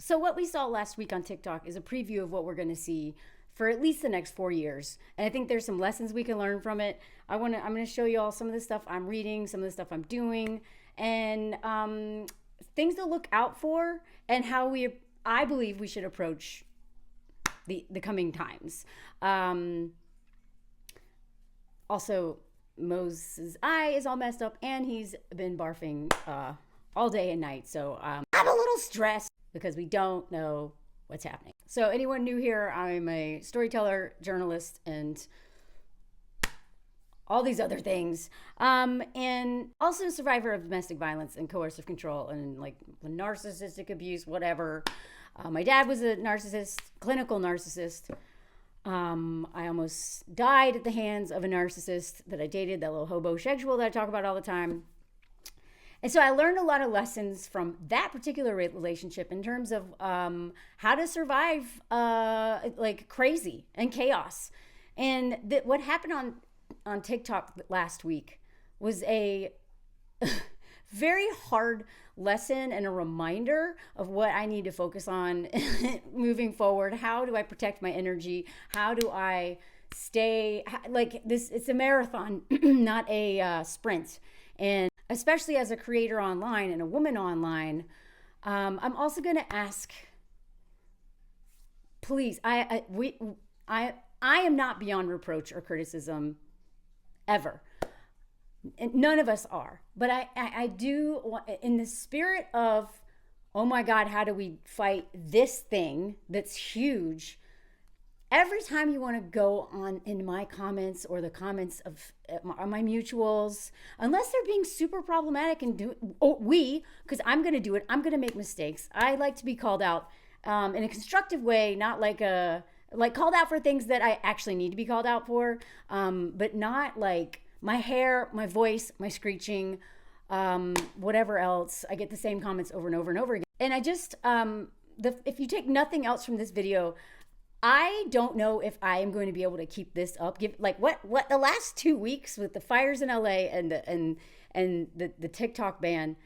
So what we saw last week on TikTok is a preview of what we're going to see for at least the next 4 years. And I think there's some lessons we can learn from it. I'm going to show you all some of the stuff I'm reading, some of the stuff I'm doing, and things to look out for, and how I believe we should approach the coming times. Also, Moses' eye is all messed up, and he's been barfing all day and night. So I'm a little stressed because we don't know what's happening. So anyone new here, I'm a storyteller, journalist, and all these other things. And also a survivor of domestic violence and coercive control and like narcissistic abuse, whatever. My dad was a narcissist, clinical narcissist. I almost died at the hands of a narcissist that I dated, that little hobo sexual that I talk about all the time. And so I learned a lot of lessons from that particular relationship in terms of how to survive like crazy and chaos. And what happened on TikTok last week was a very hard lesson and a reminder of what I need to focus on moving forward. How do I protect my energy? How do I stay like this? It's a marathon, not a sprint. And especially as a creator online and a woman online, I'm also going to ask, please, I am not beyond reproach or criticism ever. None of us are. But I do want, in the spirit of, oh my God, how do we fight this thing that's huge? Every time you want to go on in my comments or the comments of my mutuals, unless they're being super problematic and because I'm going to do it, I'm going to make mistakes. I like to be called out in a constructive way, not like called out for things that I actually need to be called out for, but not like my hair, my voice, my screeching, whatever else. I get the same comments over and over and over again. And I just, if you take nothing else from this video, I don't know if I am going to be able to keep this up. What the last 2 weeks with the fires in LA and the TikTok ban,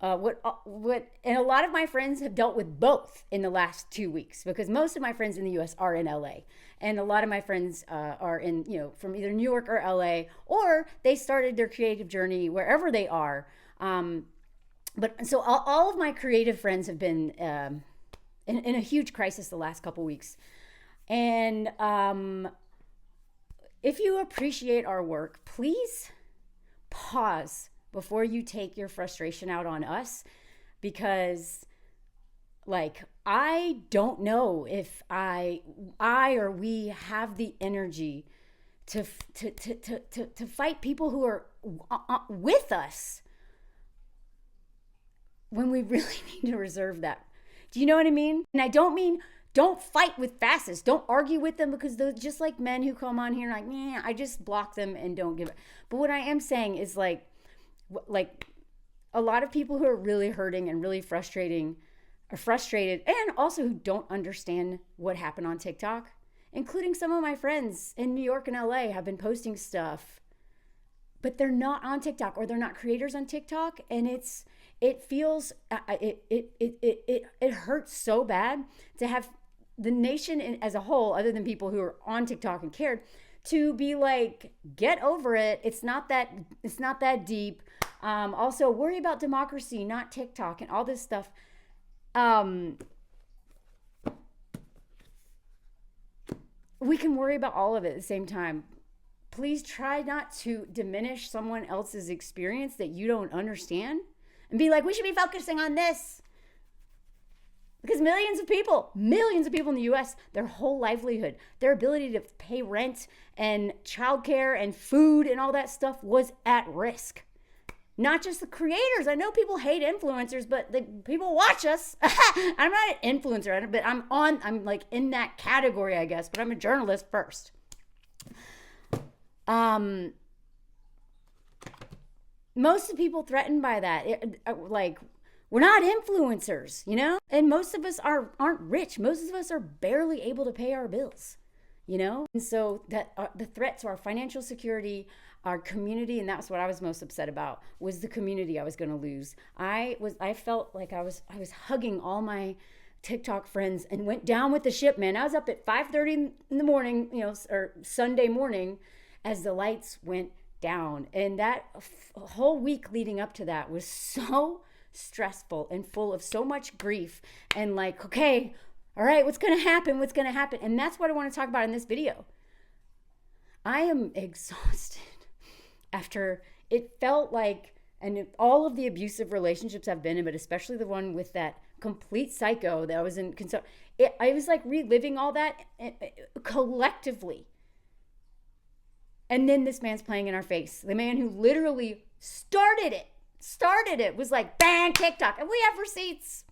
and a lot of my friends have dealt with both in the last 2 weeks, because most of my friends in the US are in LA, and a lot of my friends are in, from either New York or LA, or they started their creative journey wherever they are. But so all of my creative friends have been in a huge crisis the last couple weeks. And if you appreciate our work, please pause before you take your frustration out on us, because like, I don't know if I or we have the energy to fight people who are with us when we really need to reserve that. Do you know what I mean? And I don't mean don't fight with fascists. Don't argue with them, because they're just like men who come on here and like, yeah, I just block them and don't give it. But what I am saying is like a lot of people who are really hurting and really frustrated, and also who don't understand what happened on TikTok, including some of my friends in New York and LA, have been posting stuff, but they're not on TikTok, or they're not creators on TikTok. And it feels, it hurts so bad to have the nation as a whole, other than people who are on TikTok and cared, to be like, get over it. It's not that deep. Also worry about democracy, not TikTok and all this stuff. We can worry about all of it at the same time. Please try not to diminish someone else's experience that you don't understand and be like, we should be focusing on this. Because millions of people in the US, their whole livelihood, their ability to pay rent and childcare and food and all that stuff was at risk. Not just the creators. I know people hate influencers, but the people watch us. I'm not an influencer, but I'm like in that category, I guess, but I'm a journalist first. Most of the people threatened by that, like, we're not influencers, And most of us aren't rich. Most of us are barely able to pay our bills, And so that the threat to our financial security, our community, and that's what I was most upset about, was the community I was going to lose. I felt like I was hugging all my TikTok friends and went down with the ship, man. I was up at 5:30 in the morning, or Sunday morning, as the lights went down. And that whole week leading up to that was so stressful and full of so much grief and like, okay, all right, what's going to happen? What's going to happen? And that's what I want to talk about in this video. I am exhausted after it felt like, and all of the abusive relationships I've been in, but especially the one with that complete psycho that I was in, I was like reliving all that collectively. And then this man's playing in our face. The man who literally started it was like, bang, TikTok. And we have receipts.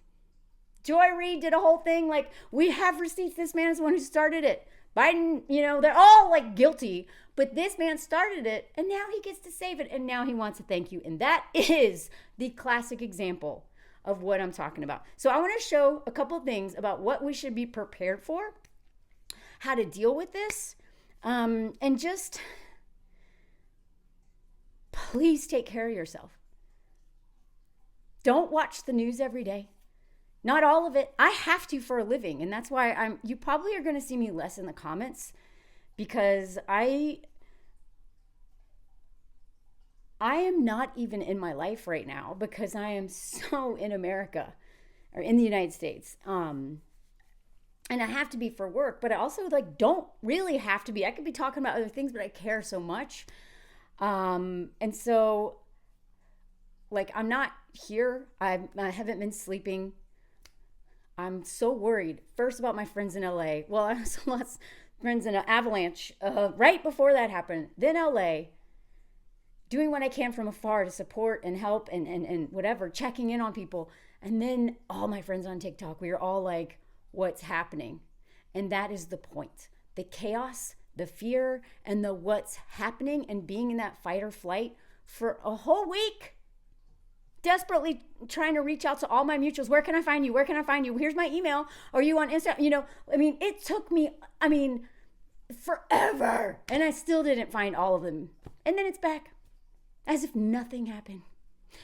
Joy Reid did a whole thing like, we have receipts. This man is the one who started it. Biden, they're all like guilty. But this man started it, and now he gets to save it, and now he wants to thank you. And that is the classic example of what I'm talking about. So I want to show a couple things about what we should be prepared for, how to deal with this, and just please take care of yourself. Don't watch the news every day. Not all of it. I have to for a living, and that's why you probably are going to see me less in the comments, because I am not even in my life right now, because I am so in America or in the United States. And I have to be for work, but I also don't really have to be. I could be talking about other things, but I care so much. And so I'm not here. I haven't been sleeping. I'm so worried. First, about my friends in LA. Well, I have lots of friends in an Avalanche right before that happened. Then LA, doing what I can from afar to support and help and whatever, checking in on people. And then all my friends on TikTok, we are all like, what's happening? And that is the point. The chaos, the fear, and the what's happening, and being in that fight or flight for a whole week. Desperately trying to reach out to all my mutuals. Where can I find you? Where can I find you? Here's my email. Are you on Insta? It took me, forever. And I still didn't find all of them. And then it's back as if nothing happened.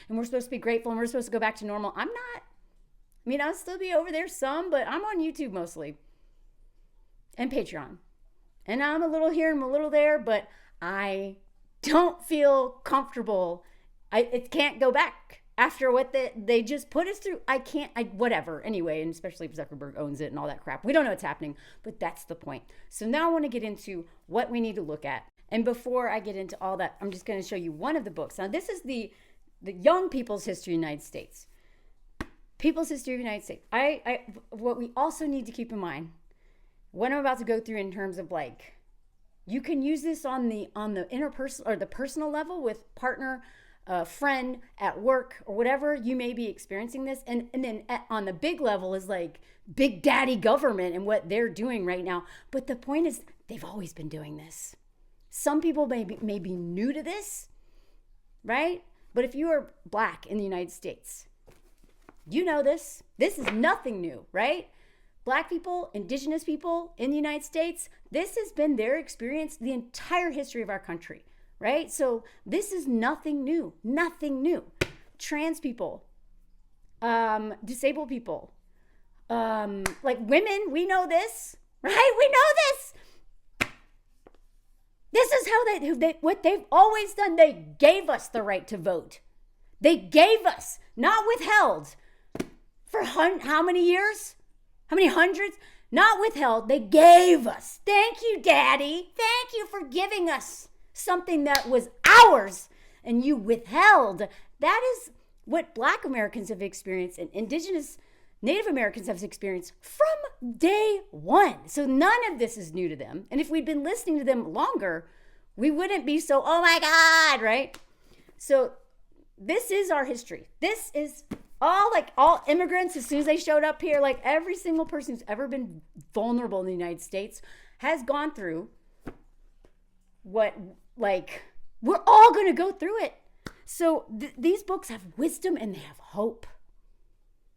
And we're supposed to be grateful, and we're supposed to go back to normal. I'm not. I'll still be over there some, but I'm on YouTube mostly. And Patreon. And I'm a little here and I'm a little there, but I don't feel comfortable. It can't go back. After what they just put us through, whatever. Anyway, and especially if Zuckerberg owns it and all that crap. We don't know what's happening, but that's the point. So now I want to get into what we need to look at. And before I get into all that, I'm just going to show you one of the books. Now, this is the Young People's History of the United States. People's History of the United States. What we also need to keep in mind, what I'm about to go through in terms of you can use this on the interpersonal or the personal level with partner, friend, at work, or whatever you may be experiencing this, and then on the big level is big daddy government and what they're doing right now. But the point is, they've always been doing this. Some people may be new to this, right? But if you are Black in the United States, you know this. This is nothing new, right? Black people, indigenous people in the United States, this has been their experience the entire history of our country. Right? So this is nothing new. Trans people, disabled people, women, we know this, right? We know this. This is how what they've always done. They gave us the right to vote. They gave us, not withheld. For how many years? How many hundreds? Not withheld. They gave us. Thank you, Daddy. Thank you for giving us something that was ours and you withheld. That is what Black Americans have experienced and indigenous Native Americans have experienced from day one. So none of this is new to them. And if we'd been listening to them longer, we wouldn't be so, oh my God, right? So this is our history. This is all immigrants, as soon as they showed up here, every single person who's ever been vulnerable in the United States has gone through what, we're all going to go through it. So these books have wisdom and they have hope,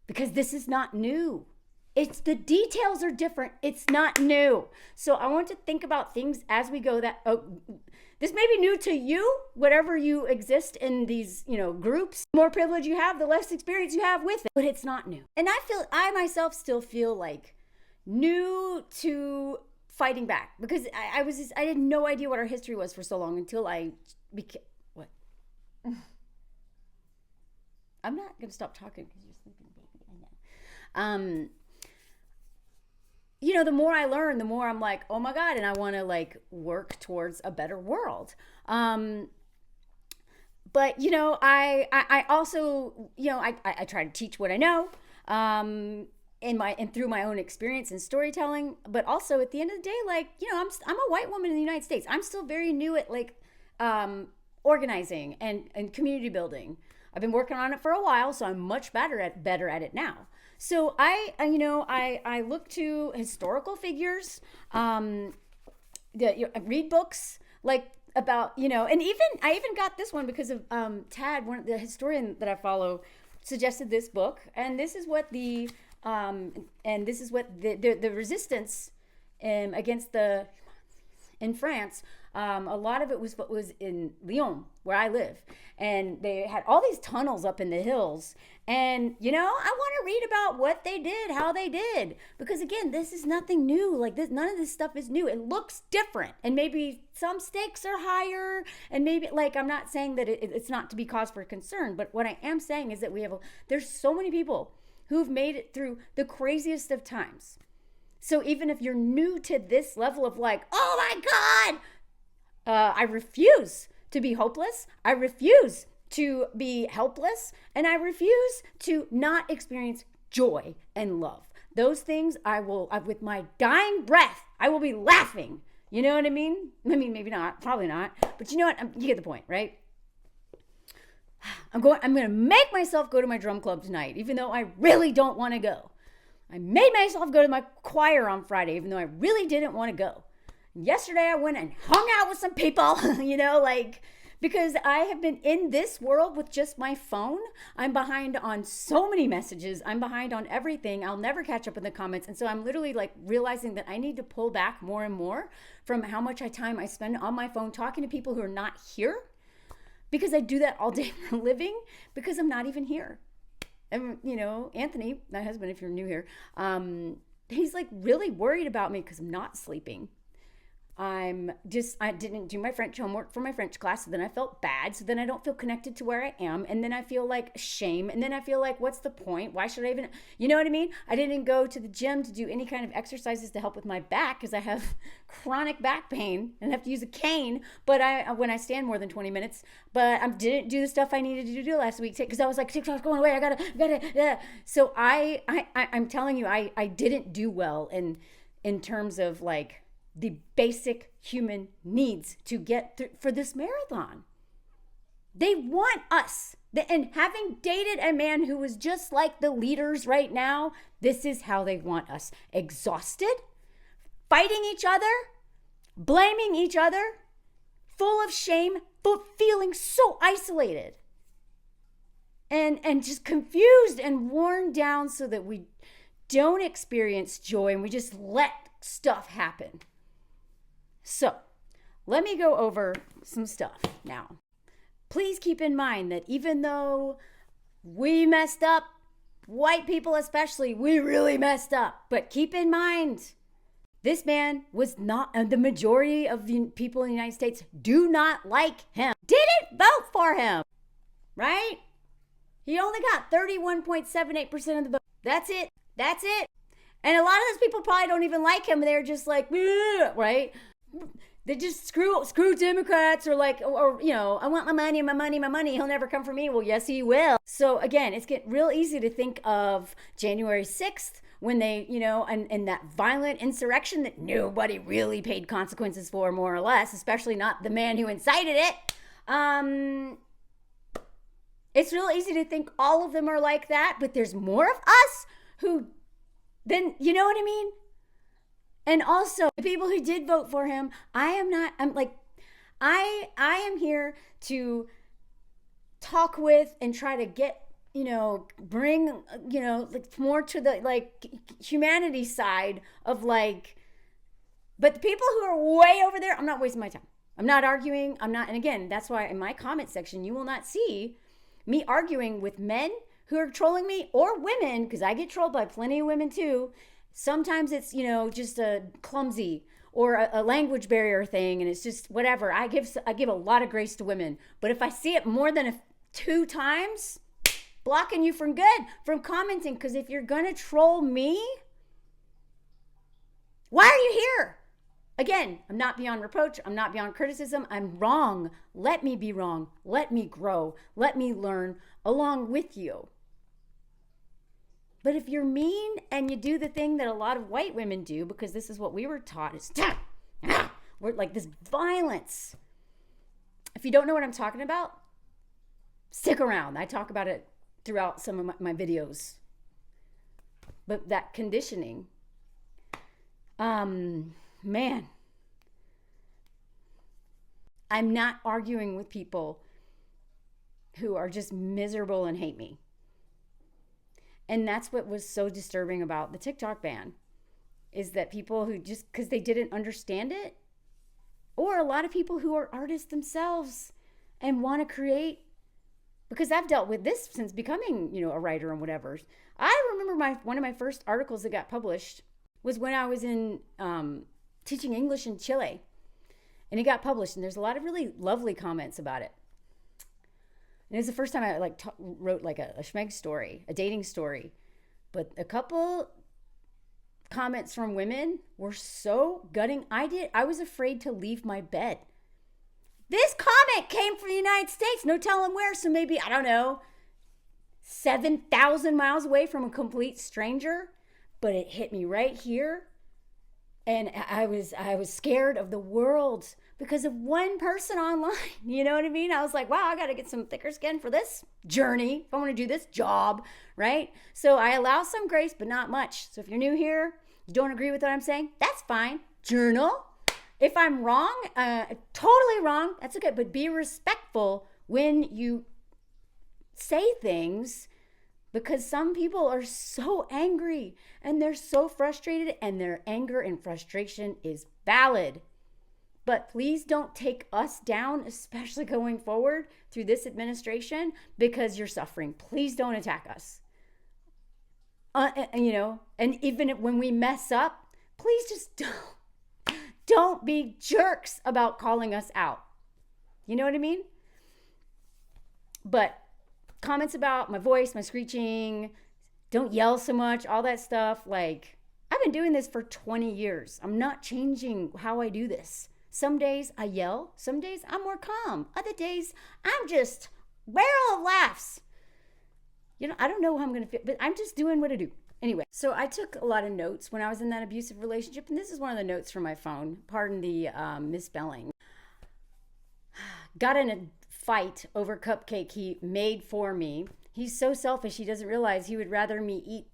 because this is not new. It's the details are different. It's not new. So I want to think about things as we go that, this may be new to you, whatever you exist in these, groups. The more privilege you have, the less experience you have with it, but it's not new. And I myself still feel like new to fighting back because I had no idea what our history was for so long until I became, what? I'm not going to stop talking because you're sleeping, baby. I know. The more I learn, the more I'm like, oh my God, and I want to like work towards a better world. But I also, I try to teach what I know, and through my own experience and storytelling. But also at the end of the day, like, I'm a white woman in the United States. I'm still very new at like organizing and community building. I've been working on it for a while, so I'm much better at it now. So I look to historical figures, read books like about, and I even got this one because of Tad, the historian that I follow, suggested this book, and this is what the resistance against in France. A lot of it was what was in Lyon, where I live. And they had all these tunnels up in the hills. And, I want to read about what they did, how they did. Because, again, this is nothing new. Like, none of this stuff is new. It looks different. And maybe some stakes are higher. And maybe, like, I'm not saying that it's not to be cause for concern. But what I am saying is that there's so many people who've made it through the craziest of times. So even if you're new to this level of like, oh, my God, I refuse to be hopeless. I refuse to be helpless. And I refuse to not experience joy and love. Those things with my dying breath, I will be laughing. You know what I mean? I mean, maybe not, probably not. But you know what? You get the point, right? I'm going to make myself go to my drum club tonight, even though I really don't want to go. I made myself go to my choir on Friday, even though I really didn't want to go. Yesterday I went and hung out with some people, because I have been in this world with just my phone. I'm behind on so many messages. I'm behind on everything. I'll never catch up in the comments. And so I'm literally like realizing that I need to pull back more and more from how much time I spend on my phone talking to people who are not here, because I do that all day for a living because I'm not even here. And, Anthony, my husband, if you're new here, he's like really worried about me because I'm not sleeping. I didn't do my French homework for my French class. So then I felt bad. So then I don't feel connected to where I am. And then I feel like shame. And then I feel like, what's the point? Why should I even, you know what I mean? I didn't go to the gym to do any kind of exercises to help with my back because I have chronic back pain and have to use a cane. But when I stand more than 20 minutes, but I didn't do the stuff I needed to do last week because I was like, TikTok's going away. I gotta. So I'm telling you, I didn't do well in terms of like, the basic human needs to get through for this marathon. They want us. And having dated a man who was just like the leaders right now, this is how they want us. Exhausted, fighting each other, blaming each other, full of shame, feeling so isolated. And just confused and worn down so that we don't experience joy and we just let stuff happen. So, let me go over some stuff now. Please keep in mind that even though we messed up, white people especially, we really messed up. But keep in mind, this man was not, and the majority of the people in the United States do not like him. Didn't vote for him, right? He only got 31.78% of the vote. That's it. And a lot of those people probably don't even like him. They're just like, right? They just screw Democrats or like, or I want my money. He'll never come for me. Well, yes, he will. So again, it's getting real easy to think of January 6th when they, and that violent insurrection that nobody really paid consequences for, more or less, especially not the man who incited it. It's real easy to think all of them are like that, but there's more of us who then, you know what I mean? And also, the people who did vote for him, I am here to talk with and try to get bring, like more to the like humanity side of like, but the people who are way over there, I'm not wasting my time. I'm not arguing. And again, that's why in my comment section, you will not see me arguing with men who are trolling me or women, because I get trolled by plenty of women too. Sometimes it's, just a clumsy or a language barrier thing, and it's just whatever. I give a lot of grace to women, but if I see it more than 2 times, blocking you from commenting, because if you're gonna troll me, why are you here? Again, I'm not beyond reproach. I'm not beyond criticism. I'm wrong. Let me be wrong. Let me grow. Let me learn along with you. But if you're mean and you do the thing that a lot of white women do, because this is what we were taught, is we're like this violence. If you don't know what I'm talking about, stick around. I talk about it throughout some of my videos. But that conditioning, man, I'm not arguing with people who are just miserable and hate me. And that's what was so disturbing about the TikTok ban, is that people who just, because they didn't understand it, or a lot of people who are artists themselves and want to create, because I've dealt with this since becoming, a writer and whatever. I remember one of my first articles that got published was when I was in teaching English in Chile, and it got published, and there's a lot of really lovely comments about it. And it was the first time I wrote like a schmeg story, a dating story. But a couple comments from women were so gutting. I was afraid to leave my bed. This comment came from the United States, no telling where. So maybe, I don't know, 7,000 miles away from a complete stranger. But it hit me right here. And I was scared of the world because of one person online. You know what I mean? I was like, wow, I got to get some thicker skin for this journey if I want to do this job, right? So I allow some grace, but not much. So if you're new here, you don't agree with what I'm saying, that's fine. Journal. If I'm wrong, totally wrong, that's okay. But be respectful when you say things, because some people are so angry and they're so frustrated, and their anger and frustration is valid. But please don't take us down, especially going forward through this administration, because you're suffering. Please don't attack us. And even when we mess up, please just don't be jerks about calling us out. You know what I mean? But comments about my voice, my screeching, don't yell so much, all that stuff. Like, I've been doing this for 20 years. I'm not changing how I do this. Some days I yell. Some days I'm more calm. Other days I'm just barrel of laughs. I don't know how I'm going to feel, but I'm just doing what I do. Anyway, so I took a lot of notes when I was in that abusive relationship, and this is one of the notes from my phone. Pardon the misspelling. Got in a fight over cupcake he made for me. He's so selfish, he doesn't realize he would rather me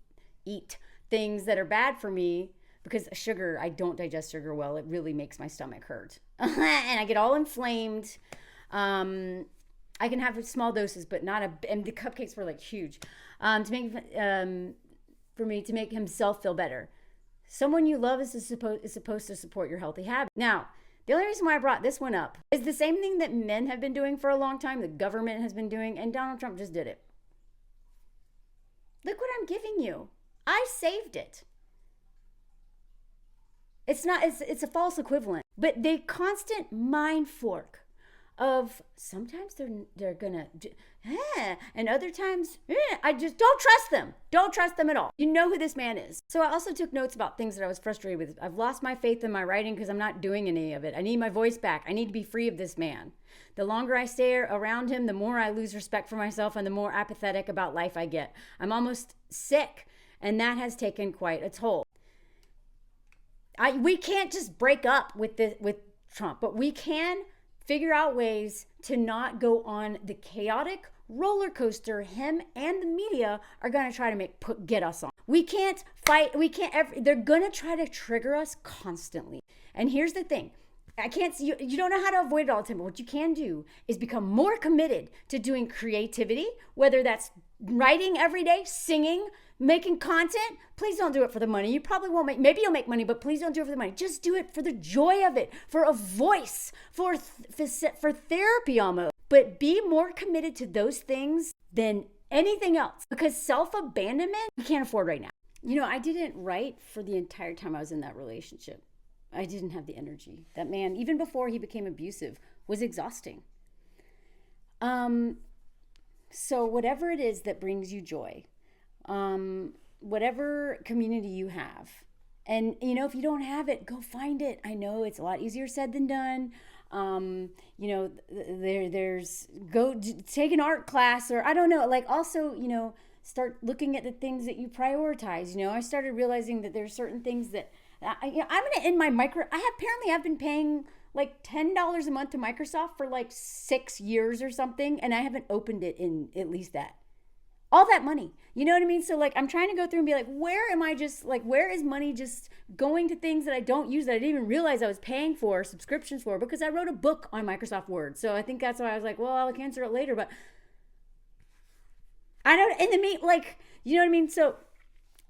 eat things that are bad for me, because sugar, I don't digest sugar well. It really makes my stomach hurt. And I get all inflamed. I can have small doses, but and the cupcakes were like huge. For me to make himself feel better. Someone you love is supposed to support your healthy habits. Now, the only reason why I brought this one up is the same thing that men have been doing for a long time, the government has been doing, and Donald Trump just did it. Look what I'm giving you. I saved it. It's a false equivalent, but the constant mind fork of sometimes they're gonna and other times I just don't trust them at all. You know who this man is. So I also took notes about things that I was frustrated with. I've lost my faith in my writing because I'm not doing any of it. I need my voice back. I need to be free of this man. The longer I stay around him, the more I lose respect for myself and the more apathetic about life I get. I'm almost sick, and that has taken quite a toll. We can't just break up with Trump, but we can figure out ways to not go on the chaotic roller coaster him and the media are going to try to get us on. We can't fight. They're going to try to trigger us constantly. And here's the thing. You don't know how to avoid it all the time, but what you can do is become more committed to doing creativity, whether that's writing every day, singing, making content. Please don't do it for the money. You probably won't make, maybe you'll make money, but please don't do it for the money. Just do it for the joy of it, for a voice, for therapy almost. But be more committed to those things than anything else, because self-abandonment, we can't afford right now. You know, I didn't write for the entire time I was in that relationship. I didn't have the energy. That man, even before he became abusive, was exhausting. So whatever it is that brings you joy, whatever community you have, and you know, if you don't have it, go find it. I know it's a lot easier said than done. You know, there's go take an art class, or I don't know, like also, you know, start looking at the things that you prioritize. You know, I started realizing that there's certain things that I'm going to end my I've been paying like $10 a month to Microsoft for like 6 years or something. And I haven't opened it in at least all that money. You know what I mean? So like, I'm trying to go through and be like, where is money just going to things that I don't use, that I didn't even realize I was paying for subscriptions for, because I wrote a book on Microsoft Word. So I think that's why I was like, well, I'll answer it later, but I don't, in the meat, like, you know what I mean? So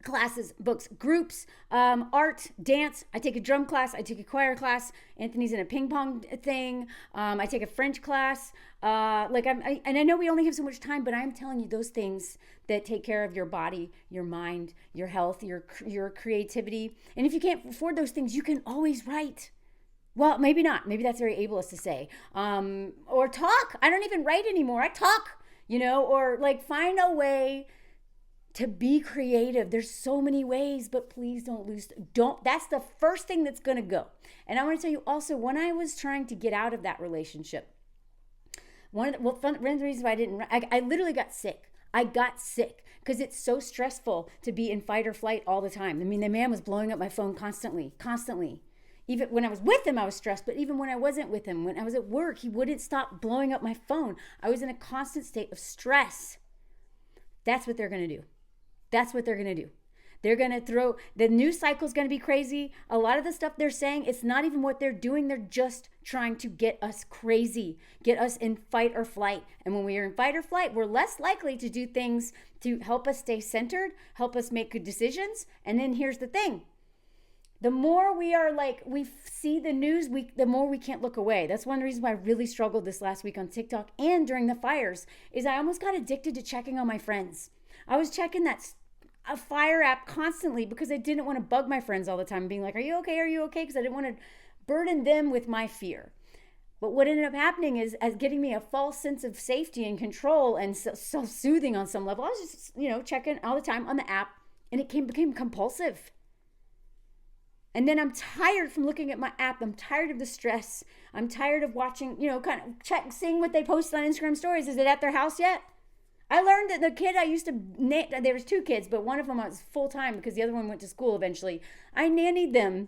classes, books, groups, art, dance. I take a drum class. I take a choir class. Anthony's in a ping pong thing. I take a French class. And I know we only have so much time, but I'm telling you, those things that take care of your body, your mind, your health, your creativity. And if you can't afford those things, you can always write. Well, maybe not. Maybe that's very ableist to say. Or talk. I don't even write anymore. I talk, you know, or like find a way to be creative. There's so many ways, but please that's the first thing that's going to go. And I want to tell you also, when I was trying to get out of that relationship, one of the reasons why I literally got sick. I got sick because it's so stressful to be in fight or flight all the time. I mean, the man was blowing up my phone constantly. Even when I was with him, I was stressed. But even when I wasn't with him, when I was at work, he wouldn't stop blowing up my phone. I was in a constant state of stress. That's what they're going to do. That's what they're going to do. They're going to throw, the news cycle is going to be crazy. A lot of the stuff they're saying, it's not even what they're doing. They're just trying to get us crazy, get us in fight or flight. And when we are in fight or flight, we're less likely to do things to help us stay centered, help us make good decisions. And then here's the thing. The more we are like, we see the news, the more we can't look away. That's one reason why I really struggled this last week on TikTok and during the fires, is I almost got addicted to checking on my friends. I was checking a fire app constantly because I didn't want to bug my friends all the time, being like, are you okay? Are you okay? Because I didn't want to burden them with my fear. But what ended up happening is, as getting me a false sense of safety and control and self-soothing on some level, I was just, you know, checking all the time on the app, and it became compulsive. And then I'm tired from looking at my app. I'm tired of the stress. I'm tired of watching, you know, kind of seeing what they post on Instagram stories. Is it at their house yet? I learned that the kid I used to, there was 2 kids, but one of them was full-time because the other one went to school eventually. I nannied them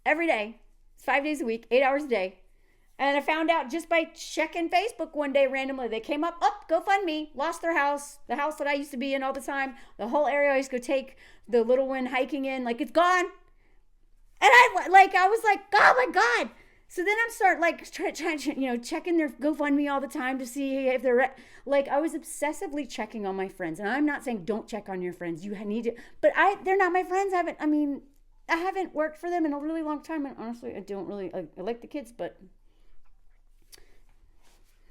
every day, 5 days a week, 8 hours a day. And I found out just by checking Facebook one day randomly, they came up, GoFundMe, lost their house, the house that I used to be in all the time, the whole area I used to go take the little one hiking in, like, it's gone. And I was like, oh my God. So then I'm start like trying, you know, checking their GoFundMe all the time to see if they're like, I was obsessively checking on my friends. And I'm not saying don't check on your friends. You need to, but they're not my friends. I haven't worked for them in a really long time. And honestly, I don't really, I like the kids, but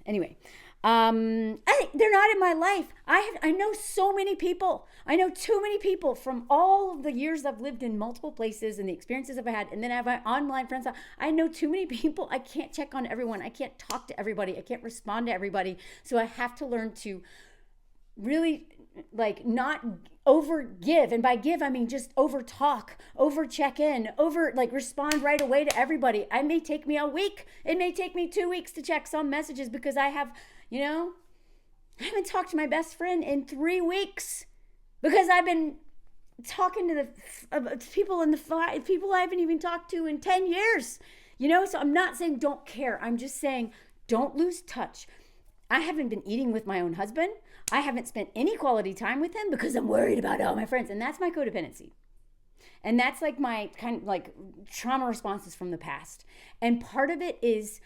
anyway, they're not in my life. I know so many people. I know too many people from all of the years I've lived in multiple places and the experiences I've had. And then I have my online friends. I know too many people. I can't check on everyone. I can't talk to everybody. I can't respond to everybody. So I have to learn to really like not over give. And by give, I mean just over talk, over check in, over like respond right away to everybody. It may take me a week. It may take me 2 weeks to check some messages because I have, you know, I haven't talked to my best friend in 3 weeks because I've been talking to the people people I haven't even talked to in 10 years, you know? So I'm not saying don't care. I'm just saying don't lose touch. I haven't been eating with my own husband. I haven't spent any quality time with him because I'm worried about all my friends. And that's my codependency. And that's like my kind of like trauma responses from the past. And part of it is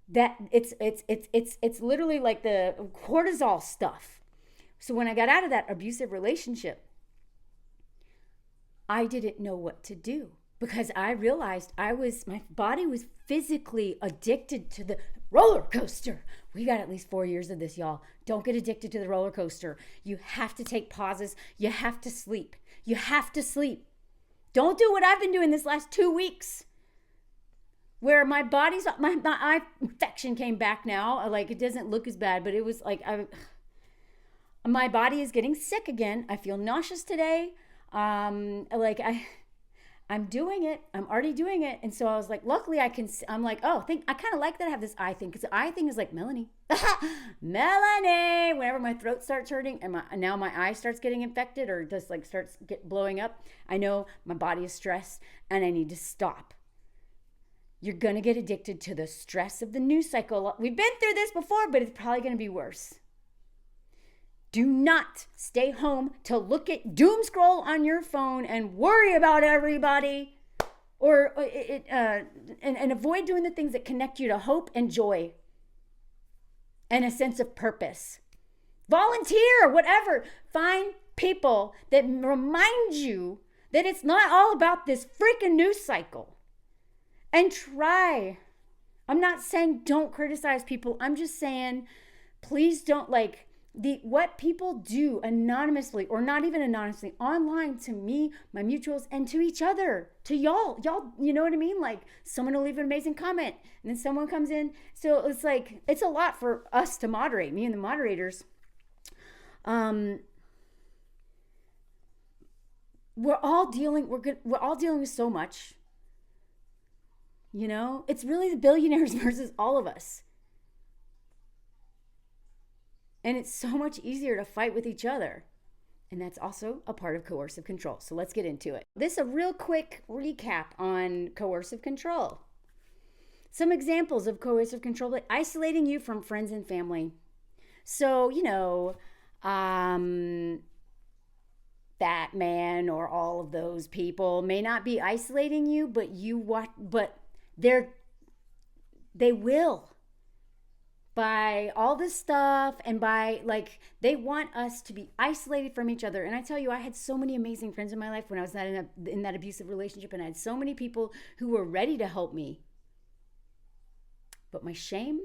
that it's literally like the cortisol stuff. So when I got out of that abusive relationship, I didn't know what to do because I realized my body was physically addicted to the roller coaster. We got at least 4 years of this, y'all. Don't get addicted to the roller coaster. You have to take pauses. You have to sleep. You have to sleep. Don't do what I've been doing this last 2 weeks, where my eye infection came back now. Like, it doesn't look as bad, but it was like my body is getting sick again. I feel nauseous today. I'm doing it. I'm already doing it. And so I was like, luckily I'm like, I kind of like that I have this eye thing, because the eye thing is like Melanie. Melanie! Whenever my throat starts hurting and now my eye starts getting infected or just like starts blowing up, I know my body is stressed and I need to stop. You're going to get addicted to the stress of the news cycle. We've been through this before, but it's probably going to be worse. Do not stay home to look at doom scroll on your phone and worry about everybody, and avoid doing the things that connect you to hope and joy and a sense of purpose. Volunteer, whatever. Find people that remind you that it's not all about this freaking news cycle. And try. I'm not saying don't criticize people. I'm just saying, please don't what people do anonymously or not even anonymously online to me, my mutuals, and to each other, to y'all, you know what I mean? Like, someone will leave an amazing comment and then someone comes in. So it's like, it's a lot for us to moderate, me and the moderators. We're all dealing with so much, you know? It's really the billionaires versus all of us. And it's so much easier to fight with each other. And that's also a part of coercive control. So let's get into it. This is a real quick recap on coercive control. Some examples of coercive control, like isolating you from friends and family. So, Batman or all of those people may not be isolating you, but they will. By all this stuff and by they want us to be isolated from each other. And I tell you, I had so many amazing friends in my life when I was in that abusive relationship, and I had so many people who were ready to help me. But my shame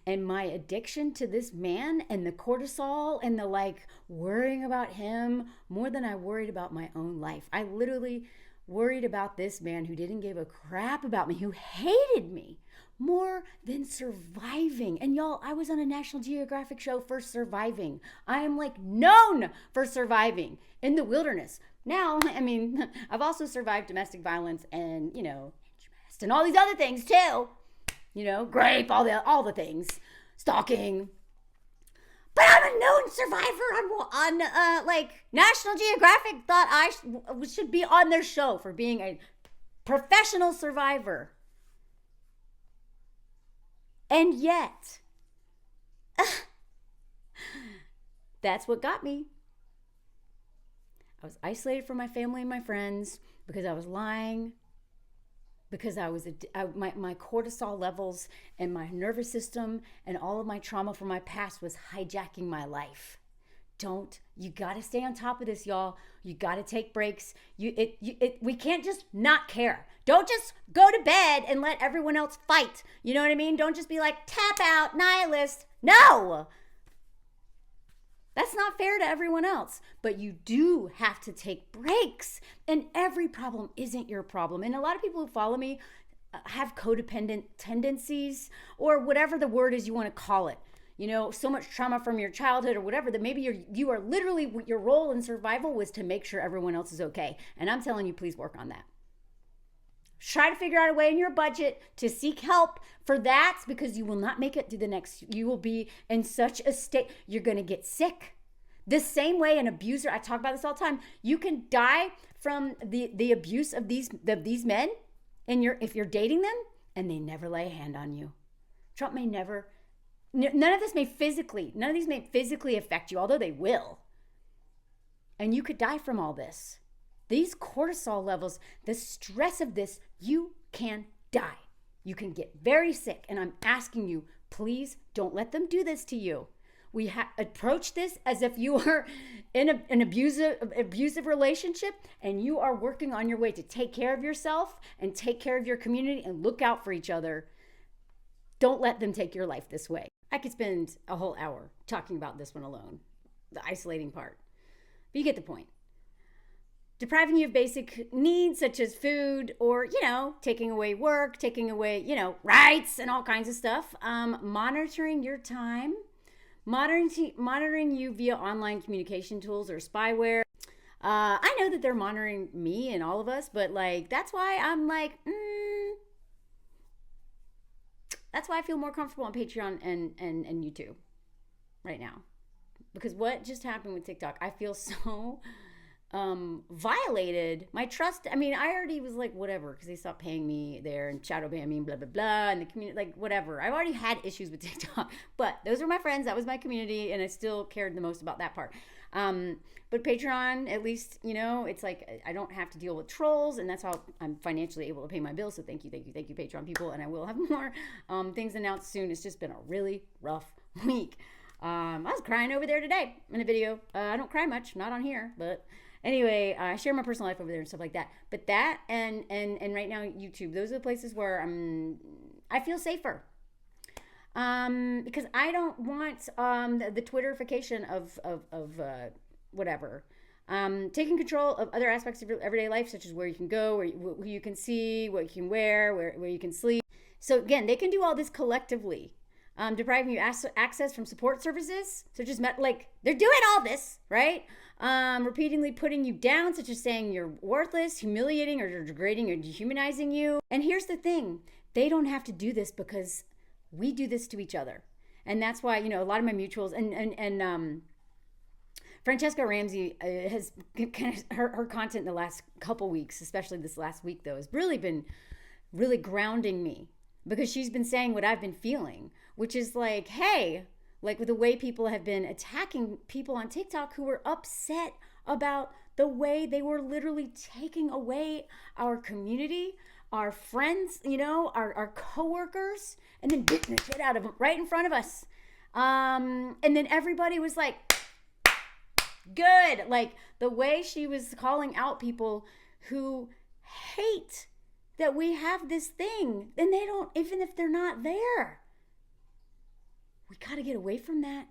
and my addiction to this man and the cortisol and the worrying about him more than I worried about my own life. I literally worried about this man who didn't give a crap about me, who hated me more than surviving. And y'all, I was on a National Geographic show for surviving. I am known for surviving in the wilderness. Now, I mean, I've also survived domestic violence and, incest and all these other things too. Rape, all the things, stalking. But I'm a known survivor on National Geographic thought I should be on their show for being a professional survivor. And yet, that's what got me. I was isolated from my family and my friends because I was lying, because my cortisol levels and my nervous system and all of my trauma from my past was hijacking my life. You got to stay on top of this, y'all. You got to take breaks. We can't just not care. Don't just go to bed and let everyone else fight. You know what I mean? Don't just be tap out, nihilist. No! That's not fair to everyone else. But you do have to take breaks. And every problem isn't your problem. And a lot of people who follow me have codependent tendencies, or whatever the word is you want to call it. So much trauma from your childhood or whatever, that maybe you are literally, your role in survival was to make sure everyone else is okay. And I'm telling you, please work on that. Try to figure out a way in your budget to seek help for that, because you will not make it to the next. You will be in such a state, you're going to get sick. The same way an abuser, I talk about this all the time, you can die from the abuse of these men if you're dating them and they never lay a hand on you. Trump may never. None of these may physically affect you, although they will. And you could die from all this. These cortisol levels, the stress of this, you can die. You can get very sick. And I'm asking you, please don't let them do this to you. We approach this as if you are in an abusive relationship and you are working on your way to take care of yourself and take care of your community and look out for each other. Don't let them take your life this way. I could spend a whole hour talking about this one alone, the isolating part. But you get the point. Depriving you of basic needs such as food or, taking away work, taking away, rights and all kinds of stuff. Monitoring your time, monitoring you via online communication tools or spyware. I know that they're monitoring me and all of us, but that's why I'm that's why I feel more comfortable on Patreon and YouTube right now. Because what just happened with TikTok, I feel so violated. My trust, I already was whatever, because they stopped paying me there and shadow ban me and blah, blah, blah, and the community, whatever. I've already had issues with TikTok, but those were my friends, that was my community, and I still cared the most about that part. But Patreon, at least, it's I don't have to deal with trolls, and that's how I'm financially able to pay my bills. So thank you, Patreon people, and I will have more things announced soon. It's just been a really rough week. I was crying over there today in a video. I don't cry much, not on here, but anyway, I share my personal life over there and stuff like that. But that and right now YouTube, those are the places where I feel safer. Because I don't want the Twitterification of whatever. Taking control of other aspects of your everyday life, such as where you can go, who you can see, what you can wear, where you can sleep. So again, they can do all this collectively. Depriving you access from support services, such as they're doing all this, right? Repeatedly putting you down, such as saying you're worthless, humiliating, or degrading, or dehumanizing you. And here's the thing: they don't have to do this because we do this to each other, and that's why a lot of my mutuals and Francesca Ramsey has kind of her content in the last couple weeks, especially this last week though, has really been grounding me. Because she's been saying what I've been feeling, which is hey, with the way people have been attacking people on TikTok who were upset about the way they were literally taking away our community, our friends, our coworkers, and then beating the shit out of them right in front of us. And then everybody was good. The way she was calling out people who hate that we have this thing, and they don't, even if they're not there. We got to get away from that.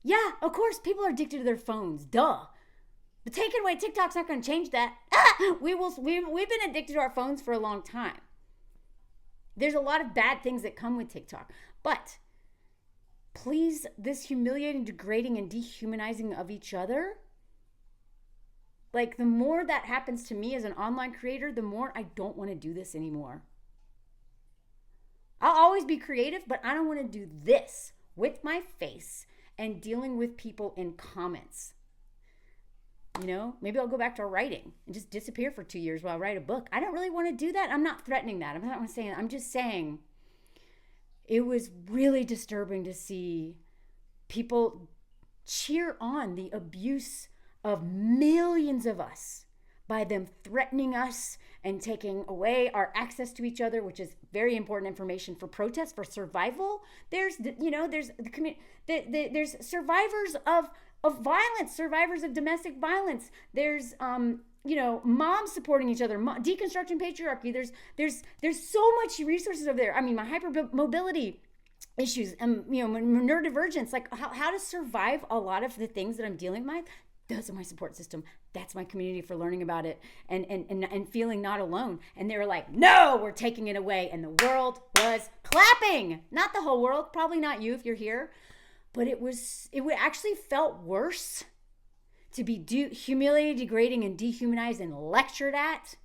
Yeah, of course, people are addicted to their phones. Duh. But taking away TikTok's not going to change that. We've been addicted to our phones for a long time. There's a lot of bad things that come with TikTok. But please, this humiliating, degrading, and dehumanizing of each other, the more that happens to me as an online creator, the more I don't want to do this anymore. I'll always be creative, but I don't want to do this with my face and dealing with people in comments. Maybe I'll go back to writing and just disappear for 2 years while I write a book. I don't really want to do that. I'm not threatening that. I'm just saying it was really disturbing to see people cheer on the abuse of millions of us by them threatening us and taking away our access to each other, which is very important information for protest, for survival. There's survivors of violence, survivors of domestic violence. There's moms supporting each other, deconstructing patriarchy. There's so much resources over there. My hypermobility issues, neurodivergence, how to survive a lot of the things that I'm dealing with. Those are my support system. That's my community for learning about it and feeling not alone. And they were like, no, we're taking it away. And the world was clapping. Not the whole world, probably not you if you're here. But it actually felt worse to be humiliated, degrading, and dehumanized and lectured at.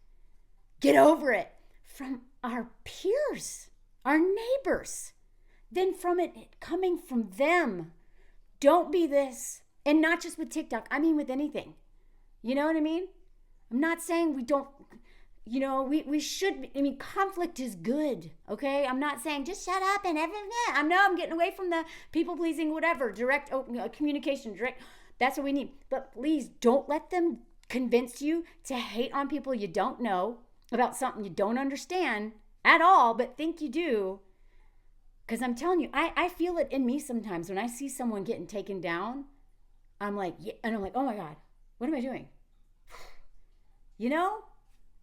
Get over it. From our peers, our neighbors, than from it coming from them. Don't be this. And not just with TikTok, with anything. You know what I mean? I'm not saying we don't, we should, conflict is good, okay? I'm not saying just shut up and everything. I'm getting away from the people pleasing, whatever, direct communication, that's what we need. But please don't let them convince you to hate on people you don't know about something you don't understand at all, but think you do. Because I'm telling you, I feel it in me sometimes when I see someone getting taken down. I'm like, yeah, and I'm like, oh my God, what am I doing? You know,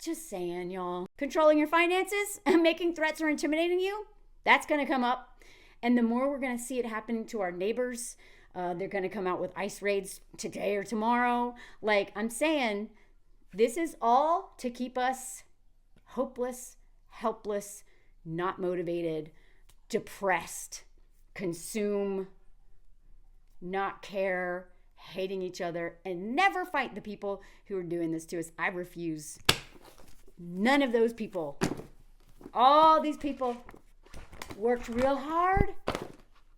just saying, y'all. Controlling your finances and making threats or intimidating you, that's going to come up. And the more we're going to see it happening to our neighbors, they're going to come out with ICE raids today or tomorrow. Like I'm saying, this is all to keep us hopeless, helpless, not motivated, depressed, consume, not care, hating each other, and never fight the people who are doing this to us. I refuse. None of those people. All these people worked real hard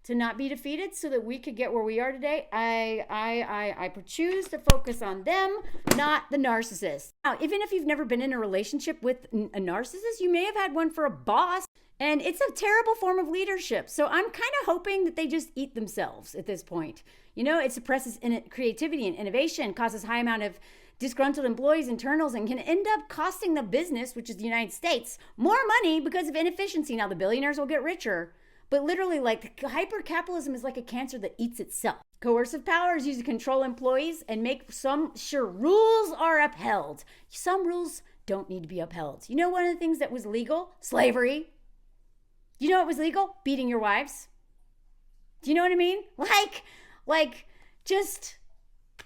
to not be defeated so that we could get where we are today. I choose to focus on them, not the narcissist. Now, even if you've never been in a relationship with a narcissist, you may have had one for a boss, and it's a terrible form of leadership. So I'm kind of hoping that they just eat themselves at this point. You know, it suppresses creativity and innovation, causes high amount of disgruntled employees, internals, and can end up costing the business, which is the United States, more money because of inefficiency. Now the billionaires will get richer, but literally, like, hyper-capitalism is like a cancer that eats itself. Coercive power is used to control employees and make sure rules are upheld. Some rules don't need to be upheld. You know one of the things that was legal? Slavery. You know what was legal? Beating your wives. Do you know what I mean? Like, just,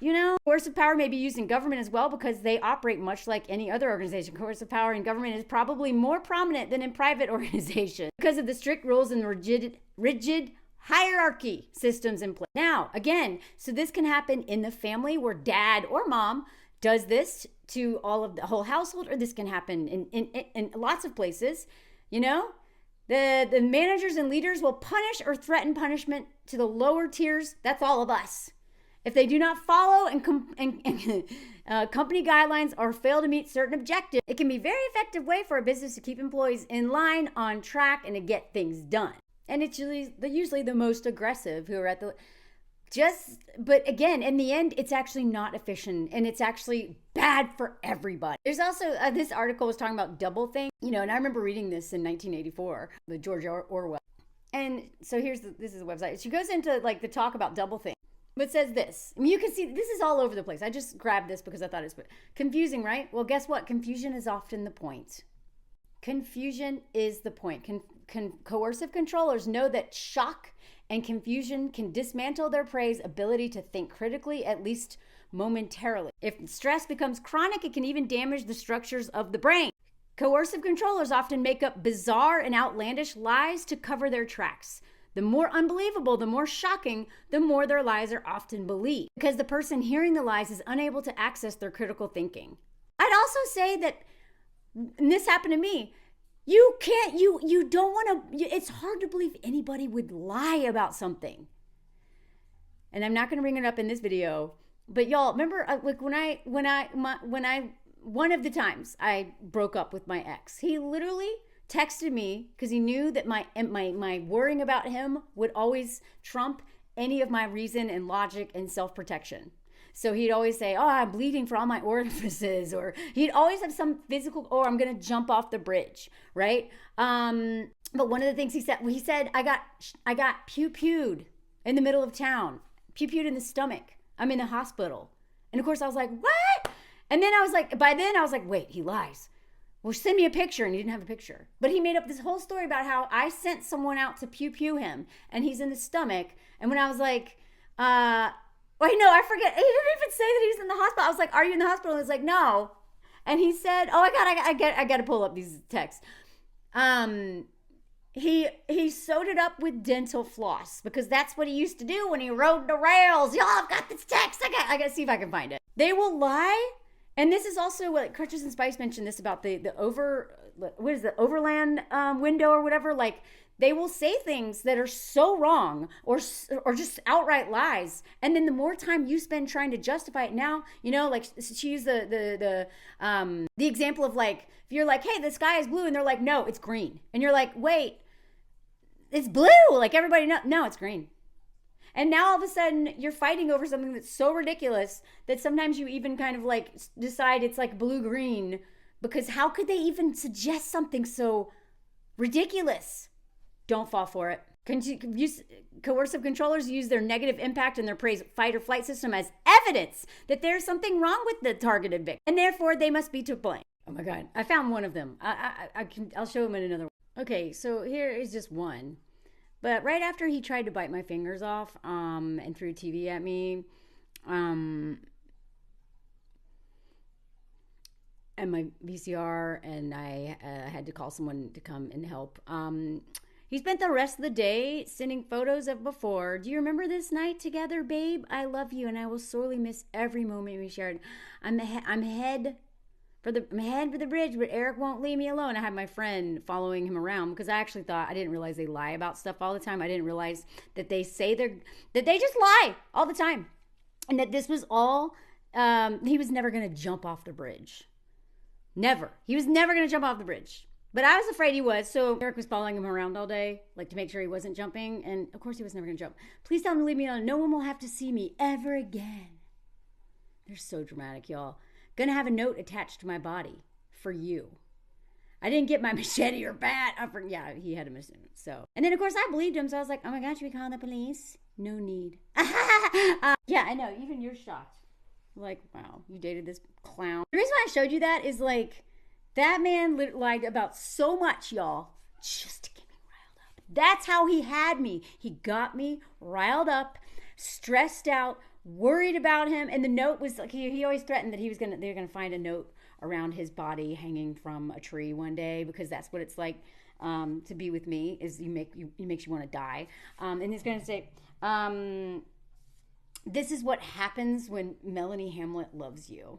you know, coercive power may be used in government as well because they operate much like any other organization. Coercive power in government is probably more prominent than in private organizations because of the strict rules and the rigid hierarchy systems in place. Now, again, so this can happen in the family where dad or mom does this to all of the whole household, or this can happen in lots of places, you know? The managers and leaders will punish or threaten punishment to the lower tiers. That's all of us. If they do not follow company guidelines or fail to meet certain objectives, it can be a very effective way for a business to keep employees in line, on track, and to get things done. And it's usually the most aggressive who are at the... But again, in the end, it's actually not efficient, and it's actually bad for everybody. There's also, this article was talking about doublethink, you know, and I remember reading this in 1984, the George Orwell. And so this is a website. She goes into like the talk about doublethink. But it says this. I mean, you can see this is all over the place. I just grabbed this because I thought it's confusing, right? Well, guess what? Confusion is often the point. Confusion is the point. Coercive controllers know that shock and confusion can dismantle their prey's ability to think critically, at least momentarily. If stress becomes chronic, it can even damage the structures of the brain. Coercive controllers often make up bizarre and outlandish lies to cover their tracks. The more unbelievable, the more shocking, the more their lies are often believed, because the person hearing the lies is unable to access their critical thinking. I'd also say that, and this happened to me, you don't want to, it's hard to believe anybody would lie about something. And I'm not going to bring it up in this video, but y'all remember like one of the times I broke up with my ex, he literally texted me because he knew that my worrying about him would always trump any of my reason and logic and self-protection. So he'd always say, oh, I'm bleeding from all my orifices, or he'd always have some physical, or I'm going to jump off the bridge, right? But one of the things he said, I got pew-pewed in the middle of town, pew-pewed in the stomach. I'm in the hospital. And of course I was like, what? And then by then I was like, wait, he lies. Well, send me a picture, and he didn't have a picture. But he made up this whole story about how I sent someone out to pew-pew him, and he's in the stomach. And when I was like, wait, no, I forget. He didn't even say that he was in the hospital. I was like, are you in the hospital? And he was like, no. And he said, oh, I got to pull up these texts. He sewed it up with dental floss because that's what he used to do when he rode the rails. Y'all, I've got this text. I got to see if I can find it. They will lie. And this is also what Crutches and Spice mentioned this about the overland window or whatever. Like, they will say things that are so wrong or just outright lies. And then the more time you spend trying to justify it now, you know, like she used the example of like, if you're like, hey, the sky is blue, and they're like, no, it's green. And you're like, wait, it's blue. Like everybody knows, no, it's green. And now all of a sudden you're fighting over something that's so ridiculous that sometimes you even kind of like decide it's like blue-green, because how could they even suggest something so ridiculous? Don't fall for it. Coercive controllers use their negative impact in their prey's fight or flight system as evidence that there's something wrong with the targeted victim, and therefore they must be to blame. Oh my God, I found one of them. I'll show him in another one. Okay, so here is just one. But right after he tried to bite my fingers off and threw TV at me, and my VCR, and I had to call someone to come and help. He spent the rest of the day sending photos of before. Do you remember this night together, babe? I love you, and I will sorely miss every moment we shared. I'm head for the bridge, but Eric won't leave me alone. I had my friend following him around because I actually thought, I didn't realize they lie about stuff all the time. I didn't realize that they just lie all the time, and that this was all. He was never going to jump off the bridge. Never. He was never going to jump off the bridge. But I was afraid he was, so Eric was following him around all day, like to make sure he wasn't jumping, and of course he was never going to jump. Please tell him to leave me alone. No one will have to see me ever again. They're so dramatic, y'all. Gonna have a note attached to my body for you. I didn't get my machete or bat. Yeah, he had a machete. So, and then of course I believed him, so I was like, oh my gosh, should we call the police? No need. Yeah, I know. Even you're shocked. Like, wow, you dated this clown. The reason why I showed you that is like, that man lied about so much, y'all, just to get me riled up. That's how he had me. He got me riled up, stressed out, worried about him. And the note was like, he always threatened that they were gonna find a note around his body hanging from a tree one day, because that's what it's like to be with me, is he makes you want to die. And he's gonna say, this is what happens when Melanie Hamlet loves you.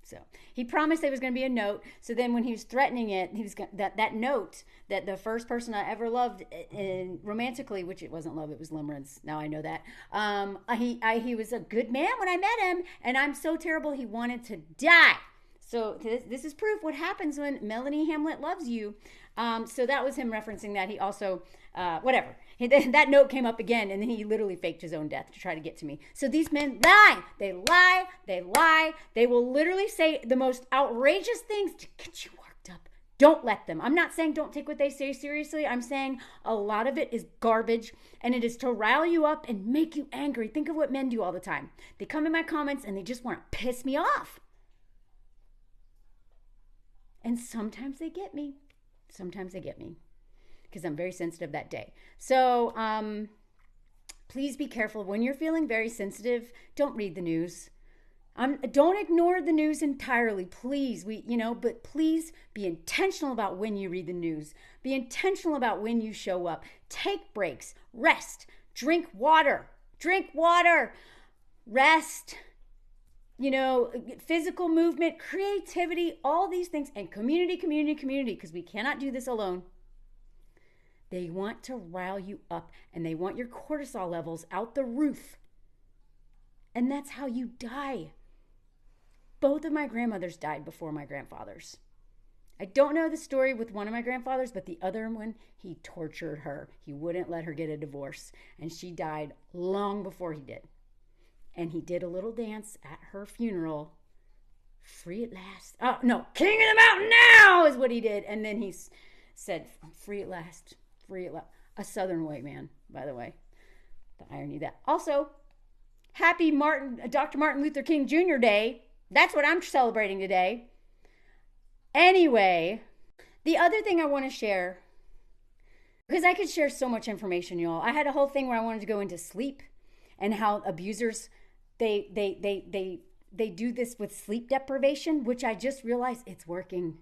So he promised there was going to be a note. So then when he was threatening it, he was that note that the first person I ever loved romantically, which it wasn't love, it was limerence. Now I know that. He was a good man when I met him, and I'm so terrible he wanted to die. So this is proof what happens when Melanie Hamlet loves you. So that was him referencing that. He also, whatever. That note came up again, and then he literally faked his own death to try to get to me. So these men lie. They lie. They lie. They will literally say the most outrageous things to get you worked up. Don't let them. I'm not saying don't take what they say seriously. I'm saying a lot of it is garbage, and it is to rile you up and make you angry. Think of what men do all the time. They come in my comments, and they just want to piss me off. And sometimes they get me. Sometimes they get me, because I'm very sensitive that day. So please be careful. When you're feeling very sensitive, don't read the news. Don't ignore the news entirely, please. But please be intentional about when you read the news. Be intentional about when you show up. Take breaks, rest, drink water, rest. Physical movement, creativity, all these things, and community, because we cannot do this alone. They want to rile you up, and they want your cortisol levels out the roof. And that's how you die. Both of my grandmothers died before my grandfathers. I don't know the story with one of my grandfathers, but the other one, he tortured her. He wouldn't let her get a divorce, and she died long before he did. And he did a little dance at her funeral. Free at last. Oh, no. King of the mountain now is what he did. And then he said, free at last. Free at last. A Southern white man, by the way. The irony of that. Also, happy Dr. Martin Luther King Jr. Day. That's what I'm celebrating today. Anyway, the other thing I want to share, because I could share so much information, y'all. I had a whole thing where I wanted to go into sleep and how abusers, they do this with sleep deprivation, which I just realized it's working.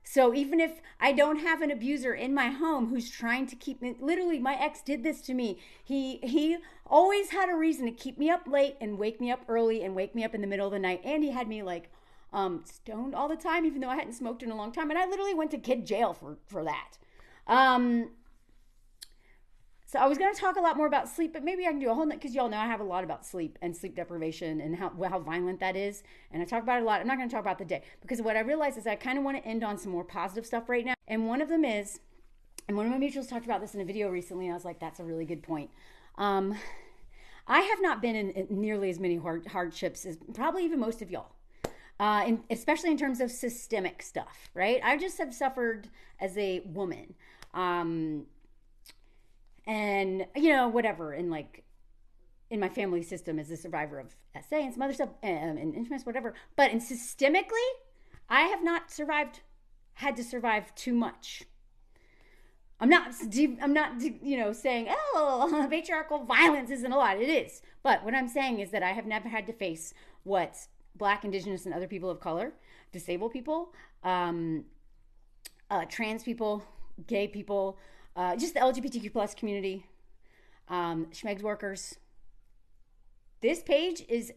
So even if I don't have an abuser in my home who's trying to keep me, literally my ex did this to me. He always had a reason to keep me up late and wake me up early and wake me up in the middle of the night. And he had me stoned all the time, even though I hadn't smoked in a long time. And I literally went to kid jail for that. So I was going to talk a lot more about sleep, but maybe I can do a whole, because y'all know I have a lot about sleep and sleep deprivation and how violent that is. And I talk about it a lot. I'm not going to talk about the day, because what I realized is I kind of want to end on some more positive stuff right now. And one of them is, and one of my mutuals talked about this in a video recently, and I was like, that's a really good point. I have not been in nearly as many hardships as probably even most of y'all. Especially in terms of systemic stuff, right? I just have suffered as a woman. and whatever, and like in my family system as a survivor of SA and some other stuff, and infamous, whatever. But in systemically, I have not had to survive too much. I'm not saying, oh, patriarchal violence isn't a lot. It is. But what I'm saying is that I have never had to face what Black, Indigenous, and other people of color, disabled people, trans people, gay people, just the LGBTQ plus community, schmegs workers. This page is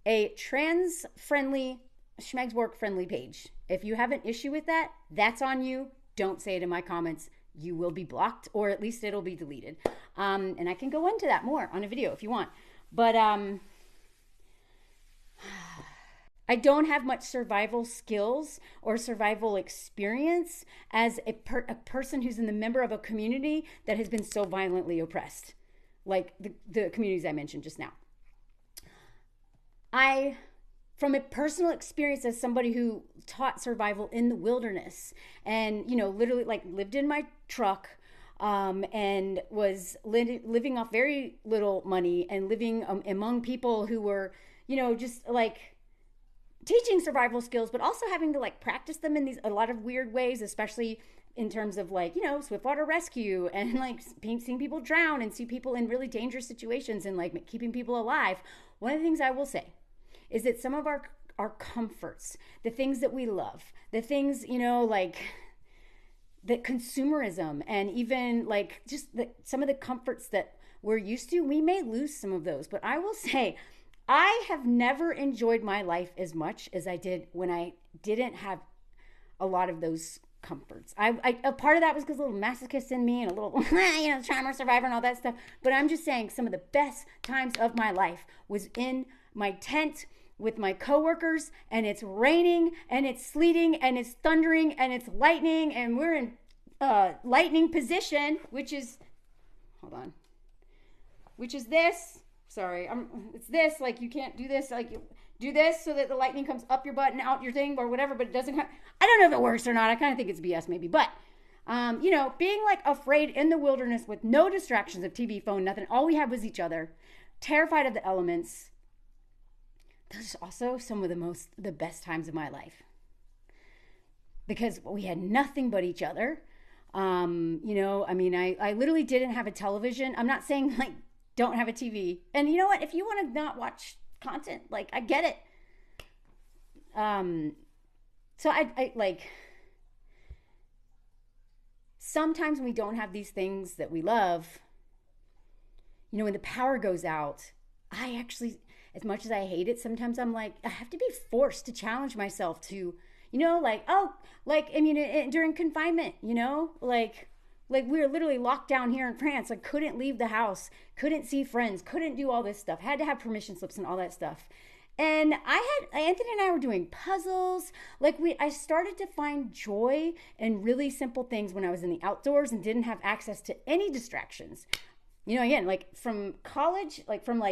a trans-friendly, schmegs work-friendly page. If you have an issue with that, that's on you. Don't say it in my comments. You will be blocked, or at least it'll be deleted. And I can go into that more on a video if you want. But I don't have much survival skills or survival experience as a person who's in the member of a community that has been so violently oppressed, like the communities I mentioned just now. From a personal experience as somebody who taught survival in the wilderness and, literally like lived in my truck and was living off very little money and living among people who were, just like teaching survival skills, but also having to like practice them in a lot of weird ways, especially in terms of like, swiftwater rescue and like seeing people drown and see people in really dangerous situations and like keeping people alive. One of the things I will say is that some of our comforts, the things that we love, the things, like the consumerism and even like just some of the comforts that we're used to, we may lose some of those. But I will say, I have never enjoyed my life as much as I did when I didn't have a lot of those comforts. A part of that was because a little masochist in me and a little, trauma survivor and all that stuff. But I'm just saying some of the best times of my life was in my tent with my coworkers, and it's raining and it's sleeting and it's thundering and it's lightning and we're in lightning position, which is this. Sorry, it's this. Like you can't do this. Like you do this so that the lightning comes up your butt and out your thing or whatever. But it doesn't. I don't know if it works or not. I kind of think it's BS maybe. But being like afraid in the wilderness with no distractions of TV, phone, nothing. All we had was each other. Terrified of the elements. Those are also some of the best times of my life because we had nothing but each other. I literally didn't have a television. I'm not saying like don't have a TV. And you know what? If you want to not watch content, like I get it. So I like sometimes when we don't have these things that we love, when the power goes out, I actually, as much as I hate it, sometimes I'm like, I have to be forced to challenge myself to, during confinement, like we were literally locked down here in France. I couldn't leave the house, couldn't see friends, couldn't do all this stuff, had to have permission slips and all that stuff. And Anthony and I were doing puzzles. I started to find joy in really simple things when I was in the outdoors and didn't have access to any distractions. Again, like from college, like from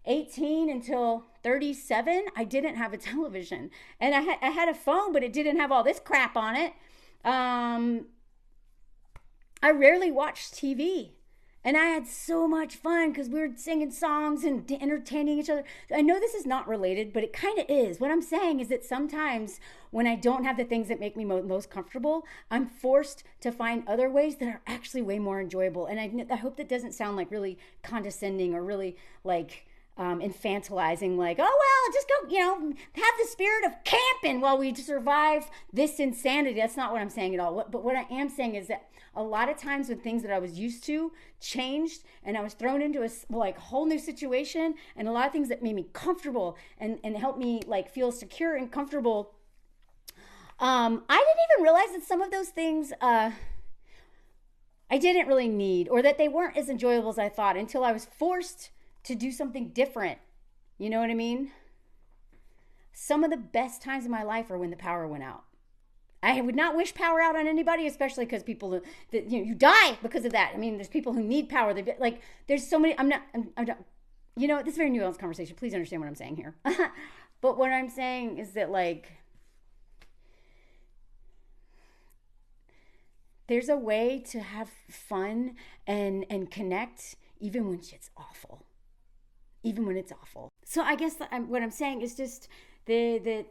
18 until 37, I didn't have a television. And I had a phone, but it didn't have all this crap on it. I rarely watched TV. And I had so much fun because we were singing songs and entertaining each other. I know this is not related, but it kind of is. What I'm saying is that sometimes when I don't have the things that make me most comfortable, I'm forced to find other ways that are actually way more enjoyable. And I hope that doesn't sound like really condescending or really like infantilizing, like, oh, well, just go, have the spirit of camping while we survive this insanity. That's not what I'm saying at all. But what I am saying is that a lot of times when things that I was used to changed and I was thrown into a whole new situation, and a lot of things that made me comfortable and helped me like feel secure and comfortable, I didn't even realize that some of those things I didn't really need, or that they weren't as enjoyable as I thought until I was forced to do something different. You know what I mean? Some of the best times of my life are when the power went out. I would not wish power out on anybody, especially because people that you die because of that. I mean, there's people who need power. There's so many. I'm not. This is a very nuanced conversation. Please understand what I'm saying here. But what I'm saying is that there's a way to have fun and connect even when shit's awful. Even when it's awful. So I guess what I'm saying is just the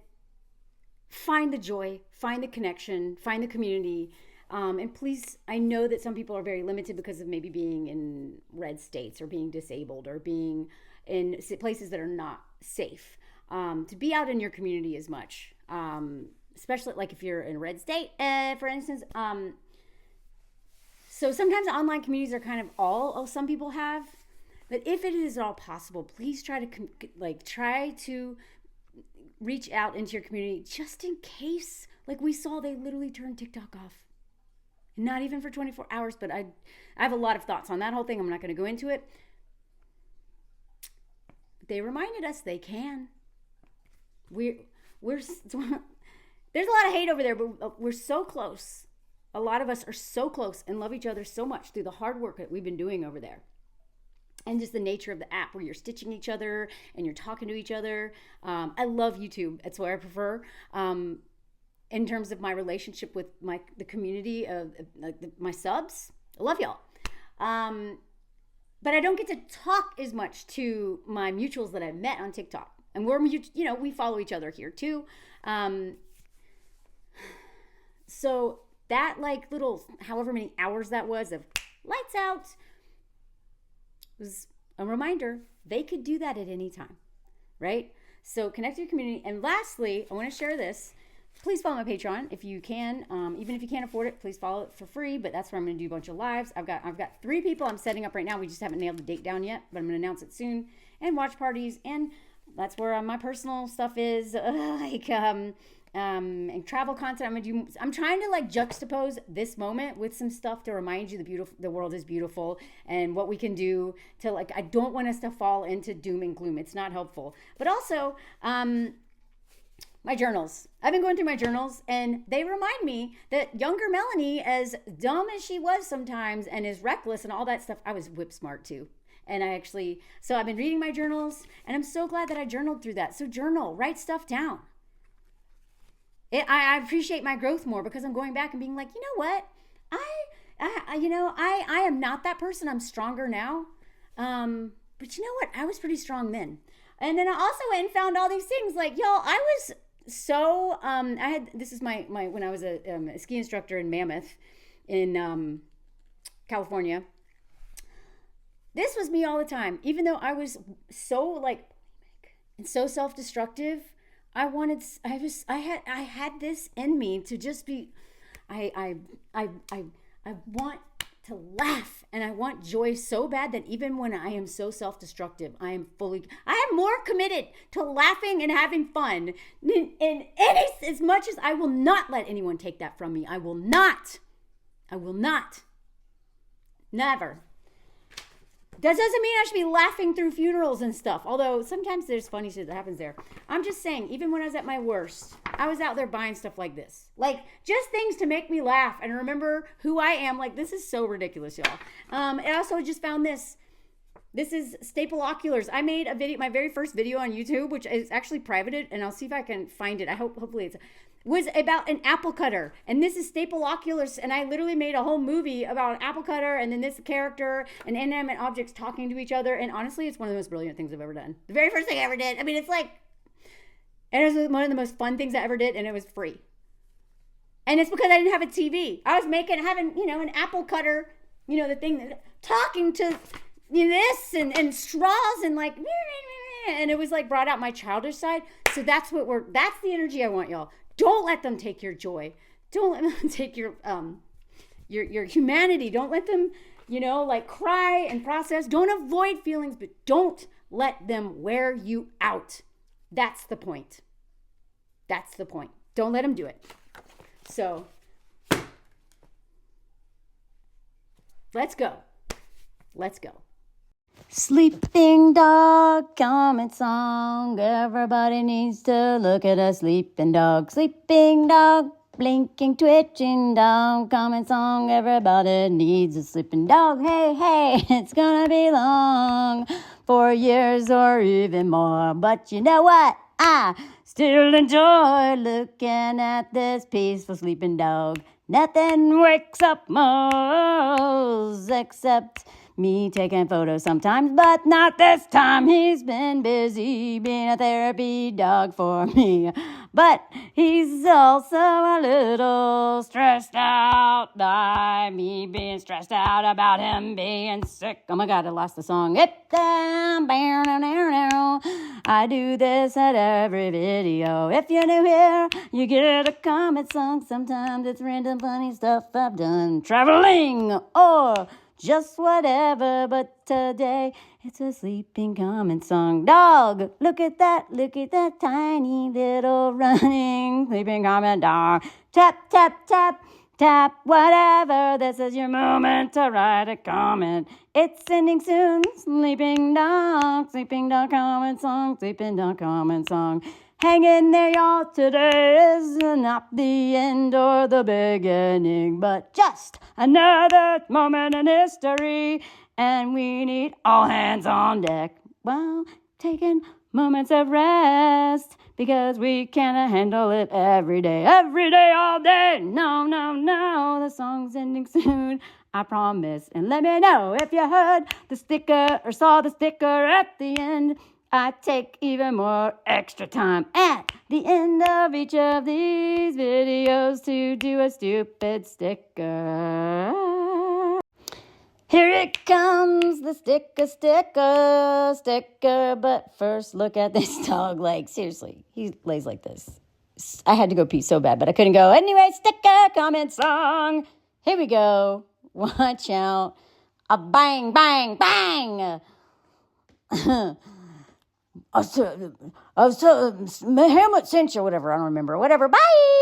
find the joy, find the connection, find the community. And please, I know that some people are very limited because of maybe being in red states or being disabled or being in places that are not safe. To be out in your community as much, especially like if you're in a red state, for instance. So sometimes online communities are kind of all some people have. But if it is at all possible, please try to reach out into your community just in case. Like we saw, they literally turned TikTok off. Not even for 24 hours, but I have a lot of thoughts on that whole thing. I'm not going to go into it. But they reminded us they can. There's a lot of hate over there, but we're so close. A lot of us are so close and love each other so much through the hard work that we've been doing over there. And just the nature of the app where you're stitching each other and you're talking to each other. I love YouTube. That's what I prefer. In terms of my relationship with the community of my subs. I love y'all. But I don't get to talk as much to my mutuals that I've met on TikTok. And we follow each other here too. So that little, however many hours that was of lights out, was a reminder they could do that at any time, right? So connect to your community. And lastly, I want to share this. Please follow my Patreon if you can. Even if you can't afford it, please follow it for free. But that's where I'm going to do a bunch of lives. I've got 3 people I'm setting up right now. We just haven't nailed the date down yet, but I'm going to announce it soon. And watch parties, and that's where my personal stuff is, and travel content. I'm trying to juxtapose this moment with some stuff to remind you the world is beautiful and what we can do to I don't want us to fall into doom and gloom. It's not helpful. But also, my journals. I've been going through my journals, and they remind me that younger Melanie, as dumb as she was sometimes and as reckless and all that stuff, I was whip smart too. And so I've been reading my journals, and I'm so glad that I journaled through that. So journal, write stuff down. I appreciate my growth more because I'm going back and being like, you know what? I am not that person. I'm stronger now. But you know what? I was pretty strong then. And then I also went and found all these things. Y'all, I was so, this is my when I was a ski instructor in Mammoth in California. This was me all the time. Even though I was so and so self-destructive, I had this in me to just be, I want to laugh, and I want joy so bad that even when I am so self-destructive, I am more committed to laughing and having fun as much as I will not let anyone take that from me. I will not. Never. That doesn't mean I should be laughing through funerals and stuff. Although sometimes there's funny shit that happens there. I'm just saying, even when I was at my worst, I was out there buying stuff like this. Just things to make me laugh and remember who I am. This is so ridiculous, y'all. I also just found this. This is Staple Oculars. I made a video, my very first video on YouTube, which is actually privated, and I'll see if I can find it. Hopefully was about an apple cutter, and this is Staple Oculars, and I literally made a whole movie about an apple cutter, and then this character and inanimate objects talking to each other, and honestly, it's one of the most brilliant things I've ever done. The very first thing I ever did. I mean, and it was one of the most fun things I ever did, and it was free. And it's because I didn't have a TV. I was having an apple cutter, the thing that talking to this and straws and and it was brought out my childish side. So that's the energy I want, y'all. Don't let them take your joy. Don't let them take your humanity. Don't let them, cry and process. Don't avoid feelings, but don't let them wear you out. That's the point. Don't let them do it. So, let's go. Sleeping dog, comment song. Everybody needs to look at a sleeping dog. Sleeping dog, blinking, twitching dog. Comment song. Everybody needs a sleeping dog. Hey, hey, it's gonna be long, 4 years or even more. But you know what? I still enjoy looking at this peaceful sleeping dog. Nothing wakes up Mose except me taking photos sometimes, but not this time. He's been busy being a therapy dog for me. But he's also a little stressed out by me being stressed out about him being sick. Oh my God, I lost the song. I do this at every video. If you're new here, you get a comment song. Sometimes it's random funny stuff I've done traveling or just whatever, but today it's a sleeping comment song. Dog, look at that tiny little running sleeping comment dog. Tap, tap, tap, tap, whatever. This is your moment to write a comment. It's ending soon. Sleeping dog comment song, sleeping dog comment song. Hang in there, y'all. Today is not the end or the beginning, but just another moment in history. And we need all hands on deck while taking moments of rest, because we can't handle it every day, all day. No, the song's ending soon, I promise. And let me know if you heard the sticker or saw the sticker at the end. I take even more extra time at the end of each of these videos to do a stupid sticker. Here it comes, the sticker. But first, look at this dog. Like, seriously, he lays like this. I had to go pee so bad, but I couldn't go. Anyway, sticker, comment, song. Here we go. Watch out. A bang, bang, bang. Hamlet cinch or whatever. I don't remember. Whatever. Bye.